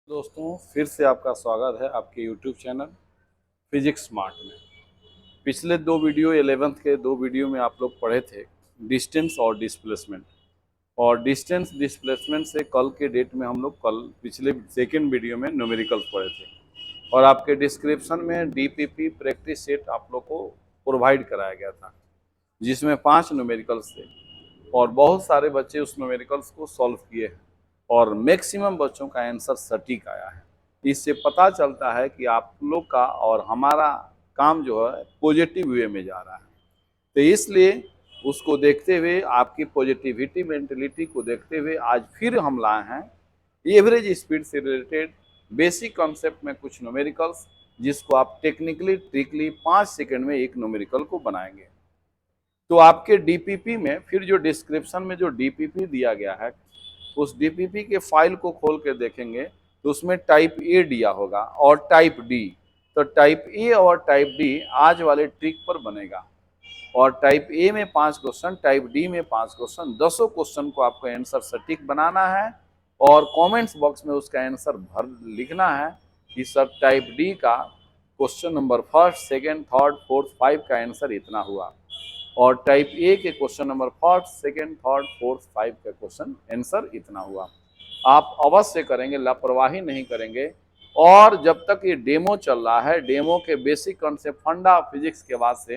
दोस्तों फिर से आपका स्वागत है आपके यूट्यूब चैनल फिजिक्स स्मार्ट में। पिछले दो वीडियो 11th के दो वीडियो में आप लोग पढ़े थे डिस्टेंस और डिस्प्लेसमेंट। और डिस्टेंस डिस्प्लेसमेंट से कल के डेट में हम लोग कल पिछले सेकेंड वीडियो में न्यूमेरिकल्स पढ़े थे। और आपके डिस्क्रिप्शन में डीपीपी प्रैक्टिस सेट आप लोग को प्रोवाइड कराया गया था, जिसमें 5 न्यूमेरिकल्स थे और बहुत सारे बच्चे उस न्यूमेरिकल्स को सॉल्व किए हैं और मैक्सिमम बच्चों का आंसर सटीक आया है। इससे पता चलता है कि आप लोग का और हमारा काम जो है पॉजिटिव वे में जा रहा है। तो इसलिए उसको देखते हुए, आपकी पॉजिटिविटी मेंटेलिटी को देखते हुए आज फिर हम लाए हैं एवरेज स्पीड से रिलेटेड बेसिक कॉन्सेप्ट में कुछ न्यूमेरिकल्स, जिसको आप टेक्निकली ट्रिकली 5 सेकंड में एक न्यूमेरिकल को बनाएंगे। तो आपके डीपीपी में फिर जो डिस्क्रिप्शन में जो डीपीपी दिया गया है, उस डीपीपी के फाइल को खोल के देखेंगे तो उसमें टाइप ए दिया होगा और टाइप डी। तो टाइप ए और टाइप डी आज वाले ट्रिक पर बनेगा। और टाइप ए में 5 क्वेश्चन, टाइप डी में 5 क्वेश्चन, 10 क्वेश्चन को आपको आंसर सटीक बनाना है और कमेंट्स बॉक्स में उसका आंसर भर लिखना है कि सर टाइप डी का question number first, second, third, fourth, 5 का आंसर इतना हुआ और टाइप ए के question number first, second, third, fourth, 5 का क्वेश्चन आंसर इतना हुआ। आप अवश्य करेंगे, लापरवाही नहीं करेंगे। और जब तक ये डेमो चल रहा है, डेमो के बेसिक कॉन्सेप्ट फंडा फिजिक्स के बाद से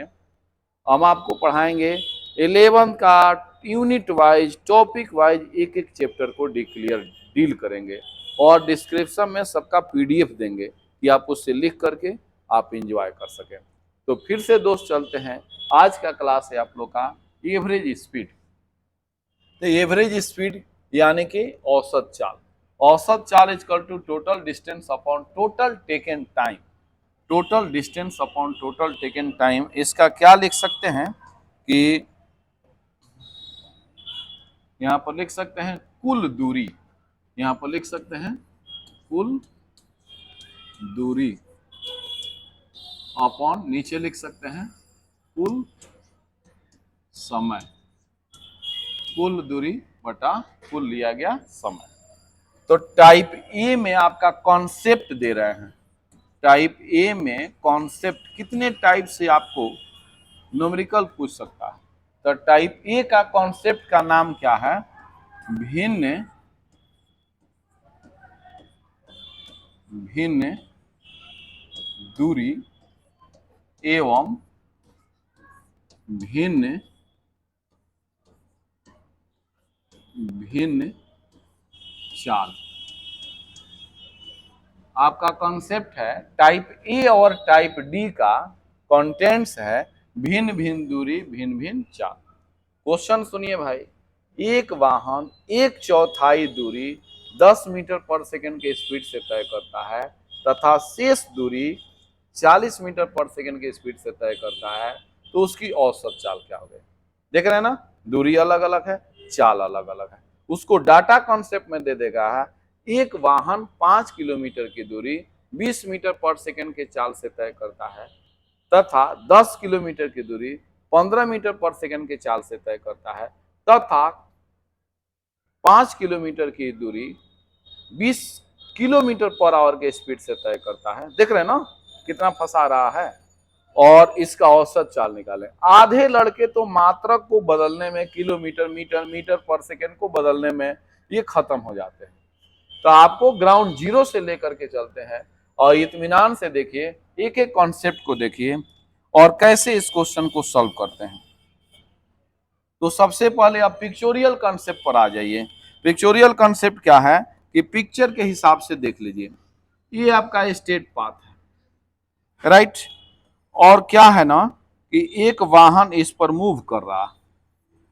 हम आपको पढ़ाएंगे 11 का यूनिट वाइज, टॉपिक वाइज एक एक चैप्टर को डील करेंगे और डिस्क्रिप्शन में सबका पीडीएफ देंगे कि आप उससे लिख करके आप इंजॉय कर सकें। तो फिर से दोस्त चलते हैं, आज का क्लास है आप लोग का एवरेज स्पीड। तो एवरेज स्पीड यानी कि औसत चाल। औसत चाल equal to total distance upon total taken time. Total distance upon total taken time, इसका क्या लिख सकते हैं कि यहां पर लिख सकते हैं कुल दूरी। यहां पर लिख सकते हैं कुल दूरी अपॉन, नीचे लिख सकते हैं कुल समय। कुल दूरी बटा कुल लिया गया समय। तो टाइप ए में आपका कॉन्सेप्ट दे रहे हैं। टाइप ए में कॉन्सेप्ट कितने टाइप से आपको न्यूमेरिकल पूछ सकता है। तो टाइप ए का कॉन्सेप्ट का नाम क्या है? भिन्न भिन्न दूरी एवं भिन्न भिन्न चाल। आपका कॉन्सेप्ट है टाइप ए और टाइप डी का कंटेंट्स है भिन्न भिन्न दूरी, भिन्न भिन्न चाल। क्वेश्चन सुनिए भाई, एक वाहन 1/4 दूरी 10 मीटर पर सेकंड के स्पीड से तय करता है तथा शेष दूरी 40 मीटर पर सेकंड के स्पीड से तय करता है, तो उसकी औसत चाल क्या होगी? देख रहे हैं ना, दूरी अलग अलग है, चाल अलग अलग है। उसको डाटा कॉन्सेप्ट में दे देगा है एक वाहन 5 किलोमीटर की दूरी 20 मीटर पर सेकंड के चाल से तय करता है तथा 10 किलोमीटर की दूरी 15 मीटर पर सेकंड के चाल से तय करता है तथा 5 किलोमीटर की दूरी 20 किलोमीटर पर आवर के स्पीड से तय करता है। देख रहे हैं ना कितना फंसा रहा है। और इसका औसत चाल निकालें। आधे लड़के तो मात्रक को बदलने में, किलोमीटर, मीटर, मीटर पर सेकंड को बदलने में ये खत्म हो जाते हैं। तो आपको ग्राउंड जीरो से लेकर के चलते हैं और इत्मीनान से देखिए, एक एक कॉन्सेप्ट को देखिए और कैसे इस क्वेश्चन को सॉल्व करते हैं। तो सबसे पहले आप पिक्चोरियल कॉन्सेप्ट पर आ जाइए। पिक्चोरियल कॉन्सेप्ट क्या है कि पिक्चर के हिसाब से देख लीजिए। ये आपका स्ट्रेट पाथ है, राइट। और क्या है ना कि एक वाहन इस पर मूव कर रहा है,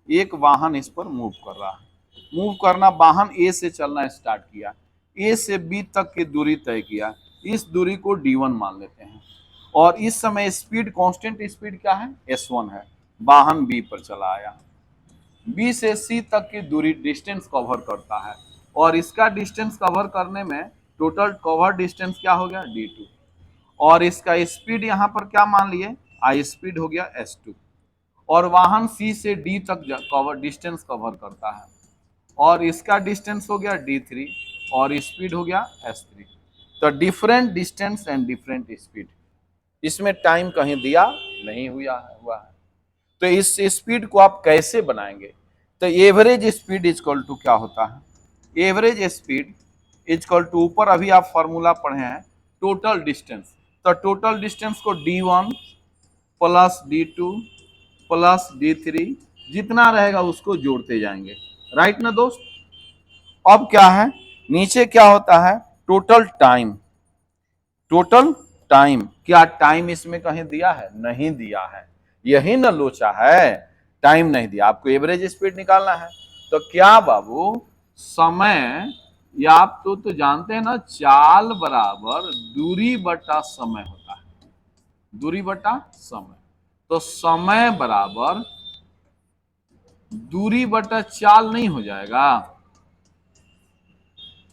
एक वाहन इस पर मूव कर रहा है। मूव करना, वाहन ए से चलना स्टार्ट किया, ए से बी तक की दूरी तय किया, इस दूरी को d1 मान लेते हैं। और इस समय स्पीड, कांस्टेंट स्पीड क्या है? s1 है। वाहन बी पर चला आया, बी से सी तक की दूरी डिस्टेंस कवर करता है और इसका डिस्टेंस कवर करने में टोटल कवर डिस्टेंस क्या हो गया? d2। और इसका स्पीड यहां पर क्या मान लिए? आई स्पीड हो गया s2। और वाहन सी से डी तक कवर डिस्टेंस कवर करता है और इसका डिस्टेंस हो गया d3 और स्पीड हो गया s3। तो different distance and different speed, इसमें टाइम कहीं दिया नहीं हुआ है। तो इस स्पीड को आप कैसे बनाएंगे? तो average speed is equal to क्या होता है? Average speed is equal to, ऊपर अभी आप फॉर्मूला पढ़े हैं, टोटल डिस्टेंस। तो टोटल डिस्टेंस को d1 plus d2 plus d3 जितना रहेगा उसको जोड़ते जाएंगे, राइट ना दोस्त। अब क्या है, नीचे क्या होता है, टोटल टाइम। टोटल टाइम, क्या टाइम इसमें कहीं दिया है? नहीं दिया है, यही न लोचा है, टाइम नहीं दिया। आपको एवरेज स्पीड निकालना है, तो क्या बाबू, समय, या आप तो जानते हैं ना, चाल बराबर दूरी बटा समय होता है, दूरी बटा समय। तो समय बराबर दूरी बटा चाल नहीं हो जाएगा,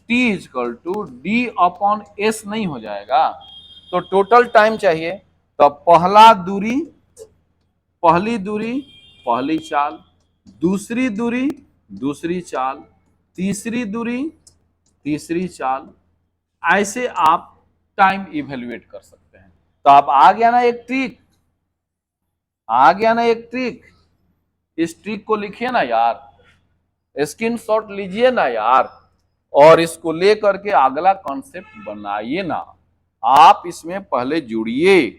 t is equal to D upon S नहीं हो जाएगा। तो टोटल टाइम चाहिए, तो पहली दूरी पहली चाल, दूसरी दूरी दूसरी चाल, तीसरी दूरी तीसरी चाल, ऐसे आप टाइम इवेल्युएट कर सकते हैं। तो आप आ गया ना एक ट्रिक, आ गया ना एक ट्रिक। इस ट्रिक को लिखिए ना यार, स्क्रीनशॉट लीजिए ना यार, और इसको लेकर के अगला कॉन्सेप्ट बनाइए ना। आप इसमें पहले जुड़िए,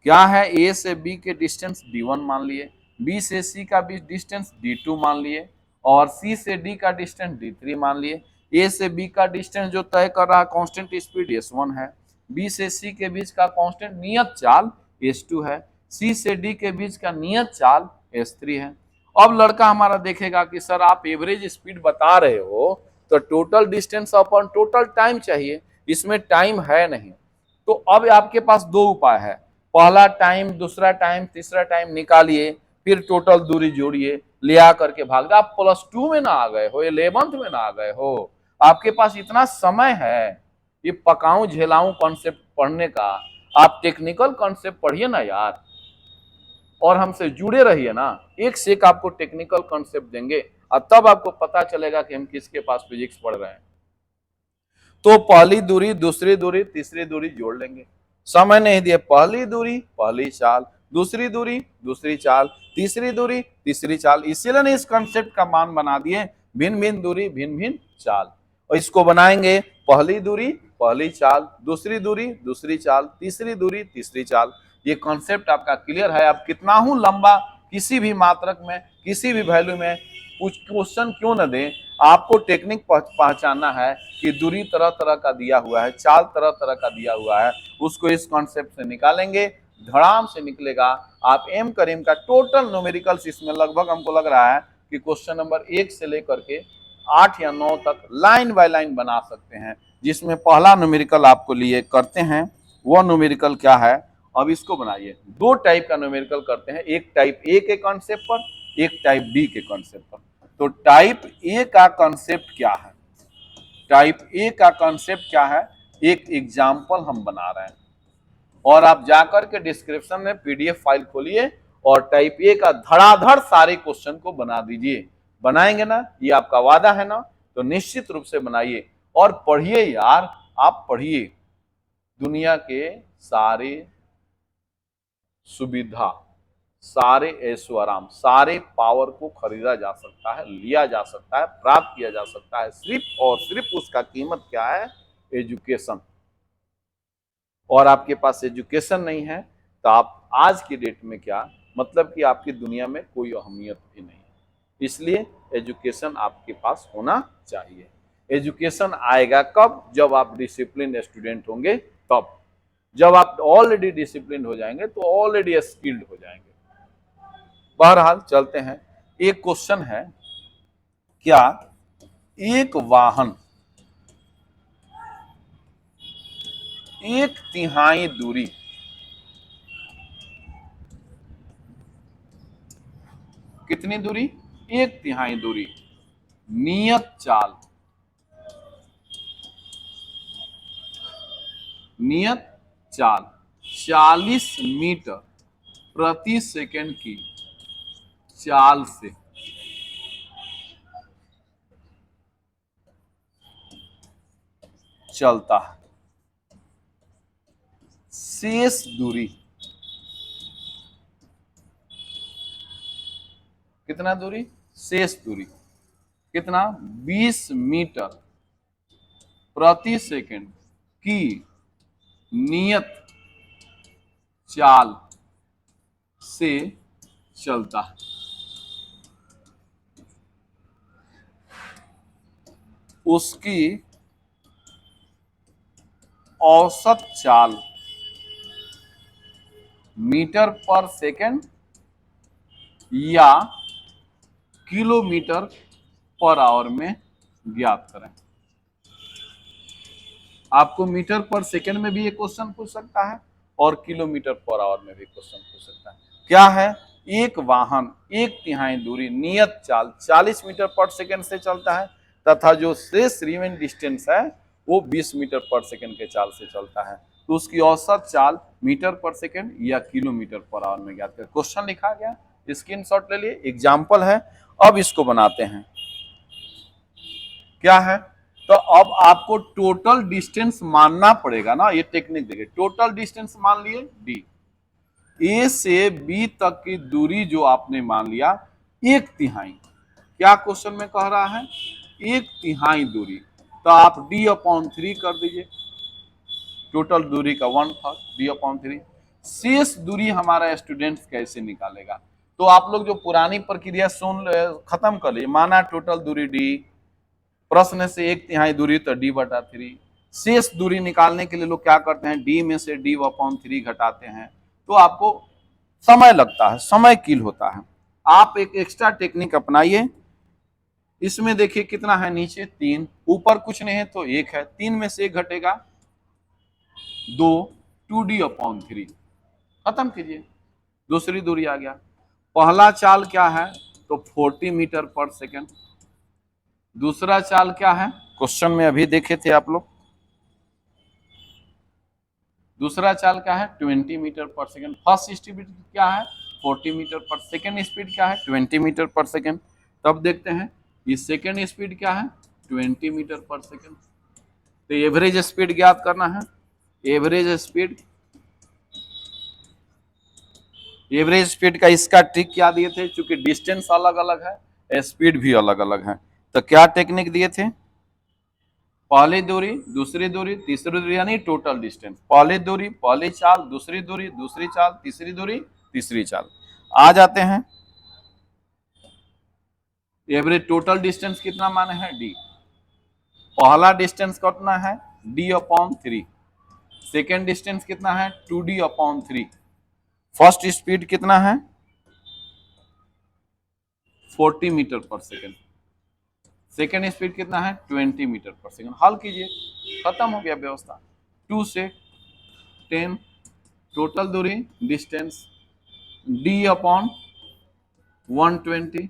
क्या है, ए से बी के डिस्टेंस d1 मान लिए, बी से सी का भी डिस्टेंस d2 मान लिए, और सी से डी का डिस्टेंस d3 मान लिए। ए से बी का डिस्टेंस जो तय कर रहा है कांस्टेंट स्पीड s1 है, बी से सी के बीच का कांस्टेंट नियत चाल s2 है, सी से डी के बीच का नियत चाल s3 है। अब लड़का हमारा देखेगा कि सर आप एवरेज स्पीड बता रहे हो, तो total distance upon total time चाहिए, इसमें टाइम है नहीं। तो अब आपके पास दो उपाय है, पहला टाइम, दूसरा टाइम, तीसरा टाइम निकालिए, फिर टोटल दूरी जोड़िए, ले आकर के भाग। आप +2 में ना आ गए हो, 11th में ना आ गए हो, आपके पास इतना समय है ये पकाऊं झेलाऊं कॉन्सेप्ट पढ़ने का। आप टेक्निकल कॉन्सेप्ट पढ़िए ना यार, और हमसे जुड़े रहिए ना, एक से एक आपको टेक्निकल कॉन्सेप्ट देंगे, और तब आपको पता चलेगा कि हम किसके पास फिजिक्स पढ़ रहे हैं। तो पहली दूरी दूसरी दूरी तीसरी दूरी जोड़ लेंगे, समय नहीं दिए, पहली दूरी पहली चाल, दूसरी दूरी दूसरी चाल, तीसरी दूरी तीसरी चाल, इसीलिए ने इस कॉन्सेप्ट का मान बना दिए भिन्न भिन्न दूरी भिन्न भिन्न चाल। और इसको बनाएंगे पहली दूरी पहली चाल, दूसरी दूरी दूसरी चाल, तीसरी दूरी तीसरी चाल। ये कॉन्सेप्ट आपका क्लियर है। अब कितना हूं लंबा, किसी भी मात्रक में, किसी भी वैल्यू में कुछ क्वेश्चन क्यों न दें, आपको टेक्निक पहचानना है कि दूरी तरह तरह का दिया हुआ है, चाल तरह तरह का दिया हुआ है, उसको इस कॉन्सेप्ट से निकालेंगे, धड़ाम से निकलेगा। आप एम करीम का टोटल न्यूमेरिकल्स इसमें लगभग हमको लग रहा है कि क्वेश्चन नंबर 1 से लेकर के 8 या 9 तक लाइन बाय लाइन बना सकते हैं, जिसमें पहला न्यूमेरिकल आपको लिए करते हैं, वो न्यूमेरिकल क्या है। अब इसको बनाइए, दो टाइप का न्यूमेरिकल करते हैं, एक टाइप ए के कॉन्सेप्ट पर, एक टाइप बी के कॉन्सेप्ट पर। तो टाइप ए का कॉन्सेप्ट क्या है, टाइप ए का कॉन्सेप्ट क्या है, एक एग्जाम्पल हम बना रहे हैं, और आप जाकर के डिस्क्रिप्शन में पीडीएफ फाइल खोलिए और टाइप ए का धड़ाधड़ सारे क्वेश्चन को बना दीजिए। बनाएंगे ना, ये आपका वादा है ना, तो निश्चित रूप से बनाइए और पढ़िए यार, आप पढ़िए। दुनिया के सारे सुविधा, सारे ऐशो आराम, सारे पावर को खरीदा जा सकता है, लिया जा सकता है, प्राप्त किया जा सकता है, सिर्फ और सिर्फ उसका कीमत क्या है, एजुकेशन। और आपके पास एजुकेशन नहीं है तो आप आज की डेट में क्या, मतलब कि आपकी दुनिया में कोई अहमियत भी नहीं है। इसलिए एजुकेशन आपके पास होना चाहिए। एजुकेशन आएगा कब, जब आप डिसिप्लिन स्टूडेंट होंगे तब। जब आप ऑलरेडी डिसिप्लिन हो जाएंगे तो ऑलरेडी स्किल्ड हो जाएंगे। बहरहाल चलते हैं, एक क्वेश्चन है, क्या एक वाहन 1/3 दूरी, कितनी दूरी, 1/3 दूरी, नियत चाल, नियत चाल 40 मीटर प्रति सेकंड की चाल से चलता है। शेष दूरी कितना दूरी? शेष दूरी कितना? 20 मीटर प्रति सेकंड की नियत चाल से चलता है। उसकी औसत चाल मीटर पर सेकंड या किलोमीटर पर आवर में ज्ञात करें। आपको मीटर पर सेकंड में भी ये क्वेश्चन पूछ सकता है और किलोमीटर पर आवर में भी क्वेश्चन पूछ सकता है। क्या है? एक वाहन एक तिहाई दूरी नियत चाल 40 मीटर पर सेकंड से चलता है तथा जो शेष रिमेन डिस्टेंस है वो 20 मीटर पर सेकंड के चाल से चलता है, तो उसकी औसत चाल मीटर पर सेकंड या किलोमीटर पर आवर में ज्ञात करें। क्वेश्चन लिखा गया, स्क्रीनशॉट ले लिए, एग्जाम्पल है। अब इसको बनाते हैं। क्या है? तो अब आपको टोटल डिस्टेंस मानना पड़ेगा ना, ये टेक्निक देखिए। टोटल डिस्टेंस मान लिए डी, ए से बी तक की दूरी जो आपने मान लिया 1/3। क्या क्वेश्चन में कह रहा है? 1/3 दूरी, तो आप d/3 कर दीजिए। टोटल दूरी का 1/3 d/3। शेष दूरी हमारा स्टूडेंट कैसे निकालेगा? तो आप लोग जो पुरानी प्रक्रिया सुन खत्म कर लीजिए। माना टोटल दूरी डी, प्रश्न से 1/3 दूरी तो d/3। शेष दूरी निकालने के लिए लोग क्या करते हैं? d में से d/3 घटाते हैं, तो आपको समय लगता है, समय किल होता है। आप एक एक्स्ट्रा टेक्निक अपनाइए। इसमें देखिए कितना है, नीचे 3, ऊपर कुछ नहीं है तो 1 है, 3 में से 1 घटेगा 2, 2d/3। खत्म कीजिए, दूसरी दूरी आ गया। पहला चाल क्या है? तो 40 मीटर पर सेकंड। दूसरा चाल क्या है? क्वेश्चन में अभी देखे थे आप लोग। दूसरा चाल क्या है? 20 मीटर पर सेकंड। फर्स्ट स्पीड क्या है? 40 मीटर पर। सेकंड स्पीड क्या है? 20 मीटर पर सेकंड। तब देखते हैं ये सेकंड स्पीड क्या है? 20 मीटर पर सेकंड। तो एवरेज स्पीड ज्ञात करना है। एवरेज स्पीड का इसका ट्रिक क्या दिए थे? चूंकि डिस्टेंस अलग अलग है, स्पीड भी अलग अलग है, तो क्या टेक्निक दिए थे? पहली दूरी, दूसरी दूरी, तीसरी दूरी, यानी टोटल डिस्टेंस। पहली दूरी, पहली चाल, दूसरी दूरी, दूसरी चाल, तीसरी दूरी, तीसरी चाल। आ जाते हैं, एवरेज टोटल डिस्टेंस कितना माने हैं? डी। पहला डिस्टेंस कितना है? d/3। सेकेंड डिस्टेंस कितना है? 2d/3। फर्स्ट स्पीड कितना है? 40 मीटर पर सेकेंड। सेकेंड स्पीड कितना है? 20 मीटर पर सेकेंड। हल कीजिए, खत्म हो गया व्यवस्था। 2 से 10, टोटल दूरी डिस्टेंस d/120,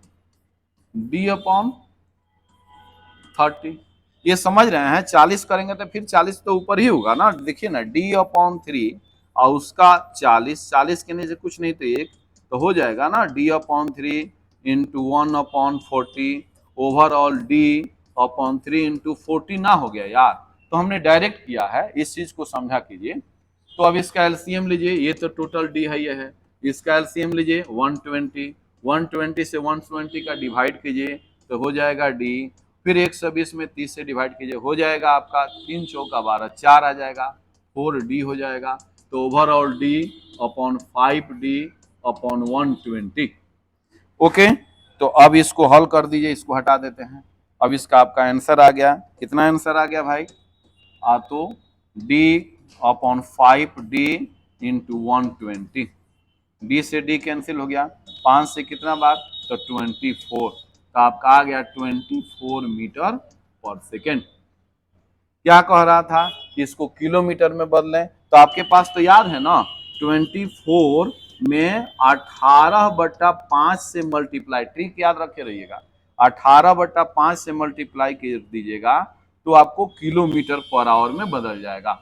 d/30। ये समझ रहे हैं? 40 करेंगे तो फिर 40 तो ऊपर ही होगा ना। देखिए ना, d/3 और उसका 40, 40 के नीचे कुछ नहीं तो 1, तो हो जाएगा ना d/3 into 1/40 overall d/3 into 40 ना हो गया यार। तो हमने डायरेक्ट किया है, इस चीज को समझा कीजिए। तो अब इसका एलसीएम लीजिए, ये तो टोटल डी है, ये है। इसका एलसीएम लीजिए 120, 120 से 120 का डिवाइड कीजिए तो हो जाएगा डी। फिर 120 में 30 से डिवाइड कीजिए, हो जाएगा आपका 3 चौका 12, 4 आ जाएगा, 4d हो जाएगा। तो ओवरऑल d/5d/120। ओके, तो अब इसको हल कर दीजिए, इसको हटा देते हैं। अब इसका आपका आंसर आ गया। कितना आंसर आ गया भाई? तो d/5d इंटू 120। d से d कैंसिल हो गया, 5 से कितना बार? तो 24। तो आपका आ गया 24 मीटर पर सेकेंड। क्या कह रहा था कि इसको किलोमीटर में बदलें, तो आपके पास तो याद है ना, 24 में 18/5 से मल्टीप्लाई, ट्रिक याद रखे रहिएगा, 18/5 से मल्टीप्लाई कर दीजिएगा तो आपको किलोमीटर पर आवर में बदल जाएगा।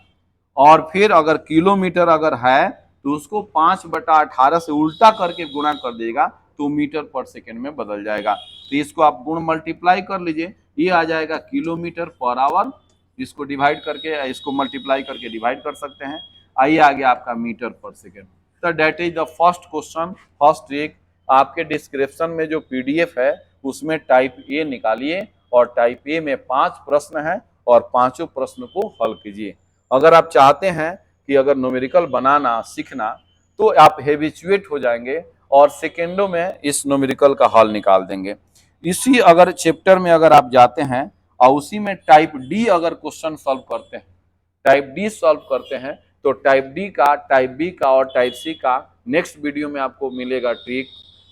और फिर अगर किलोमीटर अगर है तो उसको 5/18 से उल्टा करके गुणा कर देगा तो मीटर पर सेकेंड में बदल जाएगा। तो इसको आप गुण मल्टीप्लाई कर लीजिए, ये आ जाएगा किलोमीटर पर आवर इसको डिवाइड करके, इसको मल्टीप्लाई करके डिवाइड कर सकते हैं। आइए आगे आपका मीटर पर सेकेंड। तो that is the first question, first trick. आपके डिस्क्रिप्शन में जो पीडीएफ है उसमें टाइप ए निकालिए और टाइप ए में 5 प्रश्न हैं और पांचों प्रश्न को हल कीजिए। अगर आप चाहते हैं कि अगर न्यूमेरिकल बनाना सीखना तो आप हैबिचुएट हो जाएंगे और सेकेंडों में इस न्यूमेरिकल का हल निकाल देंगे। इसी अगर चैप्टर में अगर आप जाते हैं और उसी में टाइप डी अगर क्वेश्चन सॉल्व करते हैं, टाइप डी सॉल्व करते हैं, तो टाइप डी का, टाइप बी का और टाइप सी का नेक्स्ट वीडियो में आपको मिलेगा ट्रिक।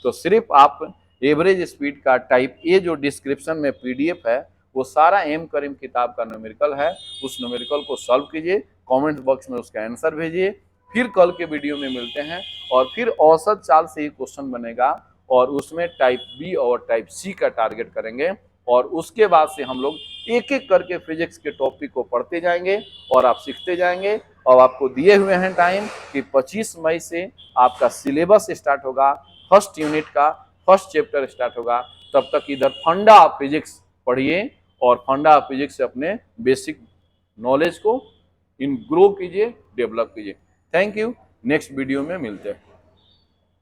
तो सिर्फ आप एवरेज स्पीड का टाइप ए जो डिस्क्रिप्शन में पीडीएफ है वो सारा एम करीम किताब का न्यूमेरिकल है, उस न्यूमेरिकल को सॉल्व कीजिए, कमेंट बॉक्स में उसका आंसर भेजिए। फिर कल के वीडियो में मिलते हैं और फिर औसत चाल से ही क्वेश्चन बनेगा और उसमें टाइप बी और टाइप सी का टारगेट करेंगे और उसके बाद से हम लोग एक एक करके फिजिक्स के टॉपिक को पढ़ते जाएंगे और आप सीखते जाएंगे। और आपको दिए हुए हैं टाइम कि 25 मई से आपका सिलेबस स्टार्ट होगा, फर्स्ट यूनिट का फर्स्ट चैप्टर स्टार्ट होगा। तब तक इधर फंडा ऑफ फिजिक्स पढ़िए और फंडा ऑफ फिजिक्स से अपने बेसिक नॉलेज को इन ग्रो कीजिए, डेवलप कीजिए। थैंक यू, नेक्स्ट वीडियो में मिलते हैं।